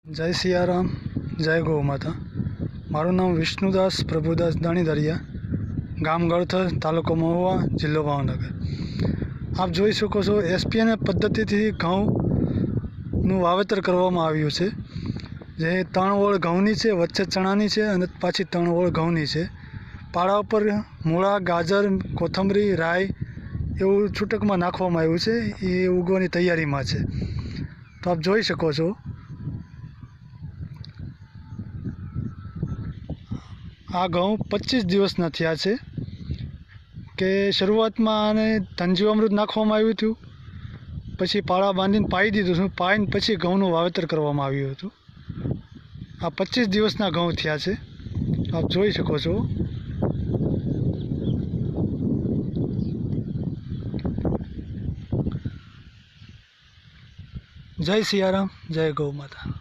જય સિયારામ, જય ગૌ માતા। મારું નામ વિષ્ણુદાસ પ્રભુદાસ દાણીધરિયા, ગામ ગળથર, તાલુકો મહુવા, જિલ્લો ભાવનગર। આપ જોઈ શકો છો એસપીએન પદ્ધતિથી ઘઉંનું વાવેતર કરવામાં આવ્યું છે। જે 3 ઓળ ઘઉંની છે, વચ્ચે ચણાની છે અને પાછી 3 ઓળ ઘઉંની છે। પાળા ઉપર મૂળા, ગાજર, કોથમરી, રાઈ એવું છૂટકમાં નાખવામાં આવ્યું છે। એ ઉગવાની તૈયારીમાં છે। તો આપ જોઈ શકો છો આ ઘઉં 25 દિવસના થયા છે કે શરૂઆતમાં આને ધનજીવામૃત નાખવામાં આવ્યું હતું, પછી પાળા બાંધીને પાઈ દીધું હતું, પાઈને પછી ઘઉંનું વાવેતર કરવામાં આવ્યું હતું। આ 25 દિવસના ઘઉં થયા છે, આપ જોઈ શકો છો। જય સિયારામ, જય ગૌ માતા।